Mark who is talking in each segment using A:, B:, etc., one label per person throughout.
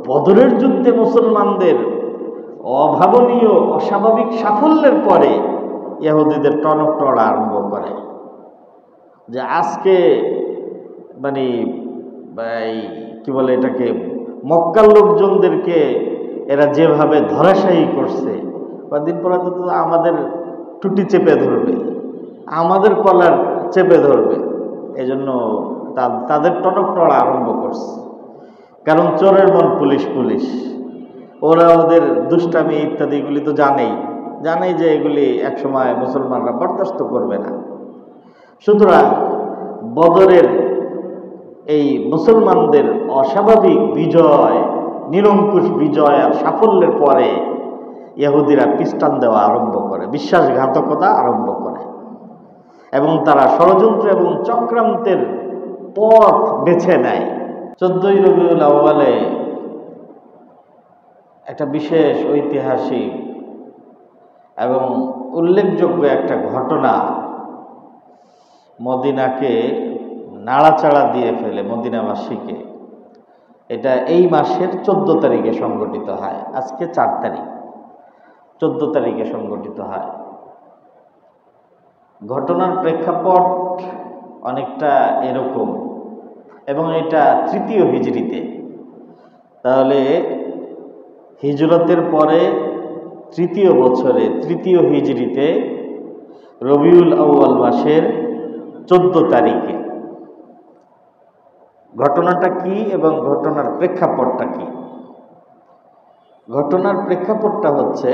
A: বদরের যুদ্ধে মুসলমানদের অভাবনীয় অস্বাভাবিক সাফল্যের পরে ইহুদিদের টনক নড়া আরম্ভ করে যে আজকে মানে কি বলে এটাকে, মক্কার লোকজনদেরকে এরা যেভাবে ধরাশায়ী করছে, কদিন পরে তো আমাদের টুটি চেপে ধরবে, আমাদের কলার চেপে ধরবে। এই জন্য তাদের টনক নড়া আরম্ভ করছে। কারণ চোরের মন পুলিশ পুলিশ, ওরা ওদের দুষ্টামি ইত্যাদি এগুলি তো জানেই যে এগুলি একসময় মুসলমানরা বরদাস্ত করবে না। সুতরাং বদরের এই মুসলমানদের অস্বাভাবিক বিজয়, নিরঙ্কুশ বিজয় আর সাফল্যের পরে ইহুদিরা পিস্টান দেওয়া আরম্ভ করে, বিশ্বাসঘাতকতা আরম্ভ করে, এবং তারা ষড়যন্ত্র এবং চক্রান্তের পথ বেছে নেয়। 14ই রবিউল আউয়ালে একটা বিশেষ ঐতিহাসিক এবং উল্লেখযোগ্য একটা ঘটনা মদিনাকে নাড়াচাড়া দিয়ে ফেলে, মদিনাবাসীকে। এটা এই মাসের 14 তারিখে সংগঠিত হয়। আজকে 4 তারিখ, 14 তারিখে সংগঠিত হয়। ঘটনার প্রেক্ষাপট অনেকটা এরকম, এবং এটা 3য় হিজরিতে। তাহলে হিজরতের পরে 3য় বছরে 3য় হিজরিতে রবিউল আউয়াল মাসের 14 তারিখে। ঘটনাটা কি এবং ঘটনার প্রেক্ষাপটটা কি? ঘটনার প্রেক্ষাপটটা হচ্ছে,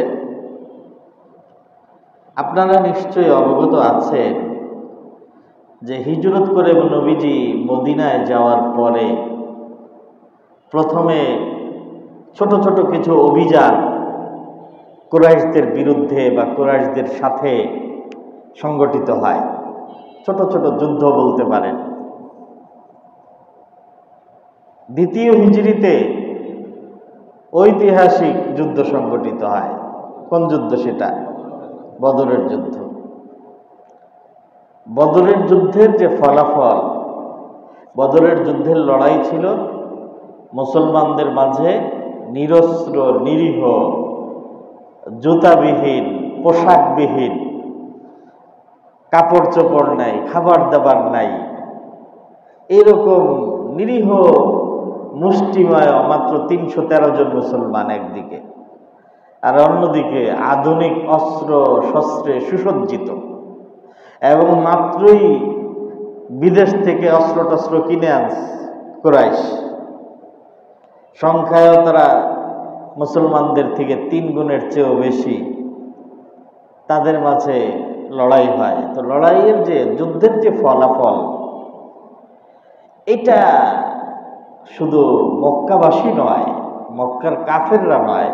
A: আপনারা নিশ্চয়ই অবগত আছেন যে হিজরত করে নবীজি মদিনায় যাওয়ার পরে প্রথমে ছোট ছোট কিছু অভিযান কুরাইশদের বিরুদ্ধে বা কুরাইশদের সাথে সংগঠিত হয়। ছোট ছোট যুদ্ধ বলতে পারেন। 2য় হিজরিতে ঐতিহাসিক যুদ্ধ সংগঠিত হয়। কোন যুদ্ধ সেটা? বদরের যুদ্ধ। বদরের যুদ্ধের যে ফলাফল, বদরের যুদ্ধের লড়াই ছিল মুসলমানদের মাঝে নিরস্ত্র, নিরীহ, জুতাবিহীন, পোশাকবিহীন, কাপড় চোপড় নাই, খাবার দাবার নাই, এরকম নিরীহ মুষ্টিময় মাত্র 313 জন মুসলমান একদিকে, আর অন্যদিকে আধুনিক অস্ত্র শস্ত্রে সুসজ্জিত, এবং মাত্রই বিদেশ থেকে অস্ত্র টস্ত্র কিনে আনছে কুরাইশ। সংখ্যায়ও তারা মুসলমানদের থেকে 3 গুণের চেয়েও বেশি। তাদের মাঝে লড়াই হয়। তো লড়াইয়ের যে যুদ্ধের যে ফলাফল, এটা শুধু মক্কাবাসী নয়, মক্কার কাফেররা নয়,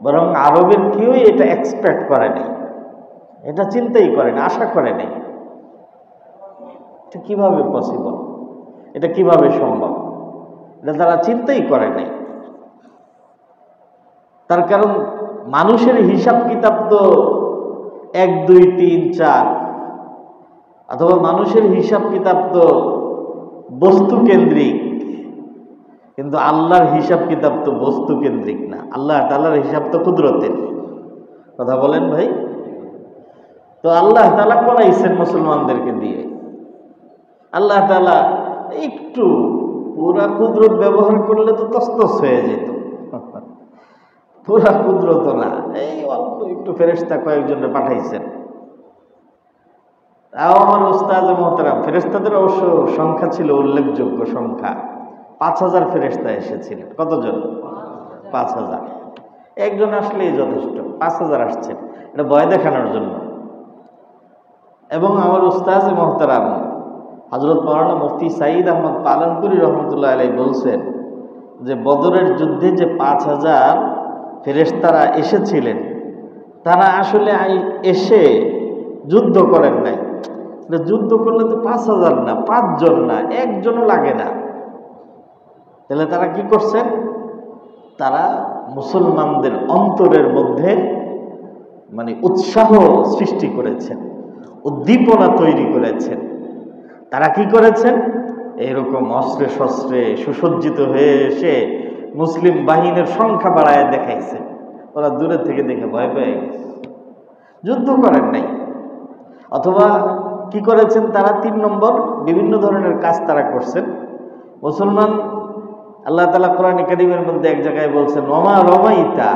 A: বরং আরবের কেউই এটা এক্সপেক্ট করেনি, এটা চিন্তাই করেনি, আশা করেনি। এটা কিভাবে পসিবল, এটা কিভাবে সম্ভব, এটা তারা চিন্তাই করেনি। তার কারণ মানুষের হিসাব কিতাব তো 1 2 3 4, অথবা মানুষের হিসাব কিতাব তো বস্তু কেন্দ্রিক, কিন্তু আল্লাহর হিসাব কিতাব তো বস্তু কেন্দ্রিক না। আল্লাহ তাআলার হিসাব তো কুদরতের। কথা বলেন ভাই। তো আল্লাহ তাআলা করাইছেন মুসলমানদেরকে দিয়ে। আল্লাহ তাআলা একটু পুরা কুদরত ব্যবহার করলে তো তসতস হয়ে যেত। পুরা কুদরত না, এই অল্প একটু ফেরেশতা কয়েকজনে পাঠাইছেন। তাও আমার উস্তাদ মুহতারাম, ফেরেশতাদের অবশ্য সংখ্যা ছিল উল্লেখযোগ্য সংখ্যা। 5000 ফেরেশতা এসেছিলেন। কতজন? 5000। একজন আসলেই যথেষ্ট, 5000 আসছেন, এটা ভয় দেখানোর জন্য। এবং আমার উস্তাদ মুহতারাম হযরত মাওলানা মুফতি সাঈদ আহমদ পালনপুরি রহমতুল্লাহ আলাইহি বলছেন যে বদরের যুদ্ধে যে 5000 ফেরেশতারা এসেছিলেন, তারা আসলে এসে যুদ্ধ করেন নাই। যুদ্ধ করলে তো 5000 না, 5 জন না, একজনও লাগে না। তাহলে তারা কি করছেন? তারা মুসলমানদের অন্তরের মধ্যে মানে উৎসাহ সৃষ্টি করেছেন, উদ্দীপনা তৈরি করেছেন। তারা কি করেছেন? এরকম অস্ত্রে শস্ত্রে সুসজ্জিত হয়ে এসে মুসলিম বাহিনীর সংখ্যা বাড়ায় দেখাইছে, ওরা দূরে থেকে দেখে ভয় পেয়ে গেছে, যুদ্ধ করেন নাই। অথবা কি করেছেন তারা? 3 নম্বর, বিভিন্ন ধরনের কাজ তারা করছেন। মুসলমান, আল্লাহ তাআলা কোরআনে কারীমের মধ্যে এক জায়গায় বলছেন, ওমা রমাইতা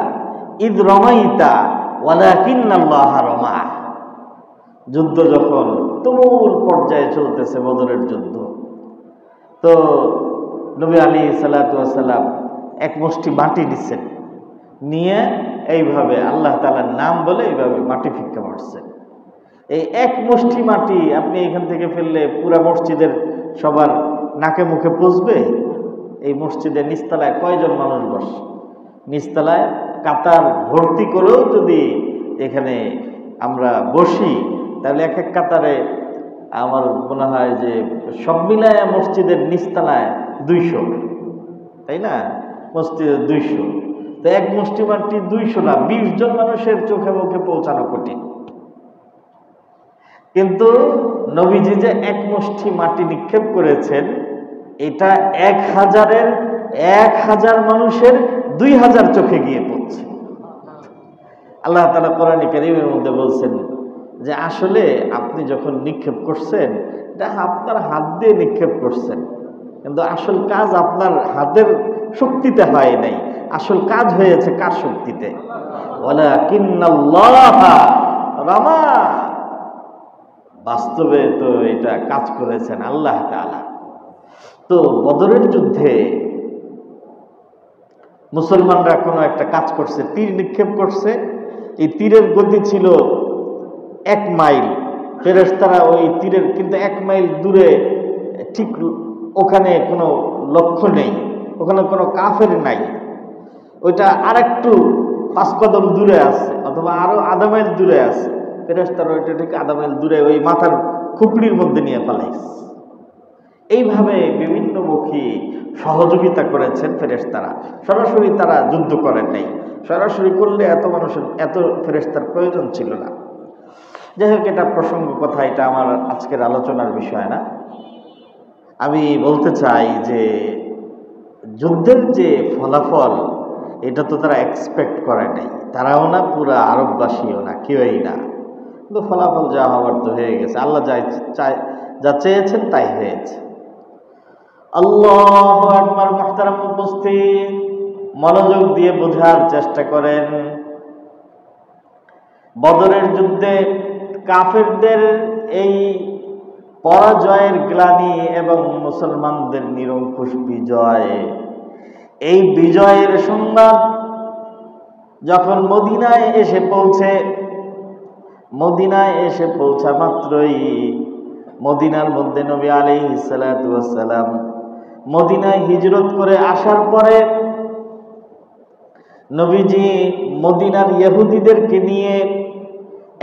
A: ইদ রমাইতা ওয়ালাকিন্নাল্লাহা রামা। যুদ্ধ যখন তুমুল পর্যায়ে চলতেছে, বদরের যুদ্ধ, তো নবী আলাইহিস সালাতু ওয়াস সালাম এক মুষ্টি মাটি নিচ্ছেন, নিয়ে এইভাবে আল্লাহ তাআলার নাম বলে এইভাবে মাটি ফিক্কা মারছেন। এই এক মুষ্টি মাটি আপনি এখান থেকে ফেললে পুরা মসজিদের সবার নাকে মুখে পৌঁছবে? এই মসজিদের নিচতলায় কয়জন মানুষ বসে? নিচতলায় কাতার ভর্তি করেও যদি এখানে আমরা বসি, তাহলে এক এক কাতারে আমার মনে হয় যে সব মিলায় মসজিদের নিচতলায় 200, তাই না? মসজিদের 200, তো এক মুষ্টি মাটি 200 না, 20 জন মানুষের চোখে মুখে পৌঁছানো কঠিন। কিন্তু নবীজি যে এক মুষ্টি মাটি নিক্ষেপ করেছেন, এটা 1000 মানুষের 2000 চোখে গিয়ে পড়ছে। আল্লাহ তাআলা কোরআনে কারীমের মধ্যে বলছেন যে আসলে আপনি যখন নিক্ষেপ করছেন, এটা আপনার হাত দিয়ে নিক্ষেপ করছেন, কিন্তু আসল কাজ আপনার হাতের শক্তিতে হয় নাই, আসল কাজ হয়েছে কার শক্তিতে? ওয়ালাকিন্নাল্লাহা রামা। বাস্তবে তো এটা কাজ করেছেন আল্লাহ তাআলা। তো বদরের যুদ্ধে মুসলমানরা কোনো একটা কাজ করছে, তীর নিক্ষেপ করছে। এই তীরের গতি ছিল 1 মাইল। ফেরেশতারা ওই তীরের কিন্তু 1 মাইল দূরে, ঠিক ওখানে কোনো লক্ষ্য নেই, ওখানে কোনো কাফের নাই, ওইটা আরেকটু 5 কদম দূরে আছে, অথবা আরো আধা মাইল দূরে আছে। ফেরেশতারা ওইটা ঠিক আধা মাইল দূরে ওই মাথার খুপড়ির মধ্যে নিয়ে পালাইছে। এইভাবে বিভিন্নমুখী সহযোগিতা করেছেন ফেরেশতারা। সরাসরি তারা যুদ্ধ করেন নাই, সরাসরি করলে এত ফেরেশতার প্রয়োজন ছিল না। যাই হোক, এটা প্রসঙ্গ কথা, এটা আমার আজকের আলোচনার বিষয় না। আমি বলতে চাই যে যুদ্ধের যে ফলাফল, এটা তো তারা এক্সপেক্ট করে নাই, তারাও না, পুরা আরববাসীও না, কেউই না। কিন্তু ফলাফল যা হওয়ার তো হয়ে গেছে, আল্লাহ যা চেয়েছেন তাই হয়েছে। আল্লাহু আকবার। মুহতারাম উপস্থিত, মনোযোগ দিয়ে বোঝার চেষ্টা করেন। বদরের যুদ্ধে কাফেরদের এই পরাজয়ের গ্লানি এবং মুসলমানদের নিরঙ্কুশ বিজয়, এই বিজয়ের সংবাদ যখন মদিনায় এসে পৌঁছা মাত্রই, মদিনার মধ্যে নবী আলাইহিস সালাতু ওয়াস সালাম মদিনায় হিজরত করে আসার পরে নবীজি মদিনার ইহুদিদেরকে নিয়ে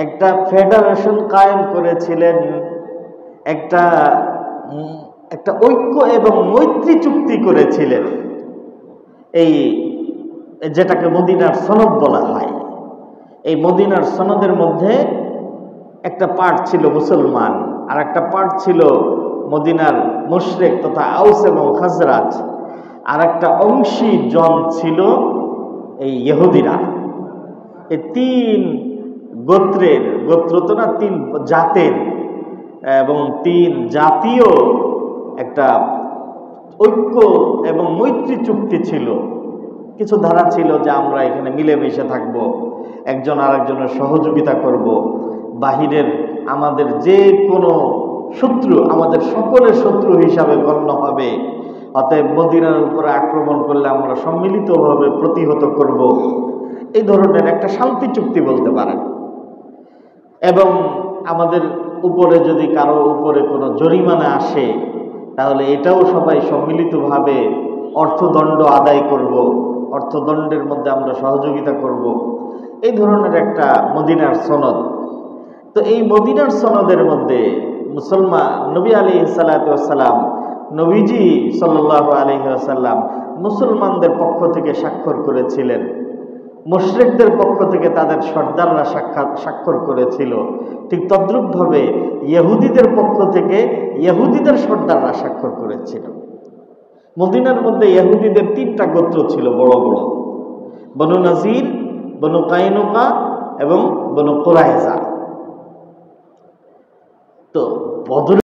A: একটা ফেডারেশন কায়েম করেছিলেন, একটা ঐক্য এবং মৈত্রী চুক্তি করেছিলেন, এই যেটাকে মদিনার সনদ বলা হয়। এই মদিনার সনদের মধ্যে একটা পার্ট ছিল মুসলমান, আর একটা পার্ট ছিল মদিনার মুশরিক তথা আউস এবং খাজরাজ, আর একটা অংশীজন ছিল এই ইহুদিরা। এই 3 গোত্রের, গোত্র তো না, 3 জাতের এবং 3 জাতীয় একটা ঐক্য এবং মৈত্রী চুক্তি ছিল। কিছু ধারা ছিল যে আমরা এখানে মিলেমিশে থাকব, একজন আরেকজনের সহযোগিতা করব, বাহিরের আমাদের যে কোনো শত্রু আমাদের সকলের শত্রু হিসাবে গণ্য হবে, অতএব মদিনার উপরে আক্রমণ করলে আমরা সম্মিলিতভাবে প্রতিহত করব। এই ধরনের একটা শান্তি চুক্তি বলতে পারেন। এবং আমাদের উপরে যদি কারো উপরে কোনো জরিমানা আসে, তাহলে এটাও সবাই সম্মিলিতভাবে অর্থদণ্ড আদায় করব, অর্থদণ্ডের মধ্যে আমরা সহযোগিতা করব। এই ধরনের একটা মদিনার সনদ। তো এই মদিনার সনদের মধ্যে নবী আলাইহিস সালাতু ওয়াস সালাম, নবীজি সাল্লাল্লাহু আলাইহি ওয়াসাল্লাম মুসলমানদের পক্ষ থেকে স্বাক্ষর করেছিলেন, মুশরিকদের পক্ষ থেকে তাদের সর্দাররা স্বাক্ষর করেছিল। ঠিক তদ্রূপভাবে ইহুদিদের পক্ষ থেকে ইহুদিদের সর্দাররা স্বাক্ষর করেছিল। মদিনার মধ্যে ইহুদিদের 3টা গোত্র ছিল বড় বড়, বনু নাজির, বনু কাইনুকা এবং বনু কুরাইজা। তো বদর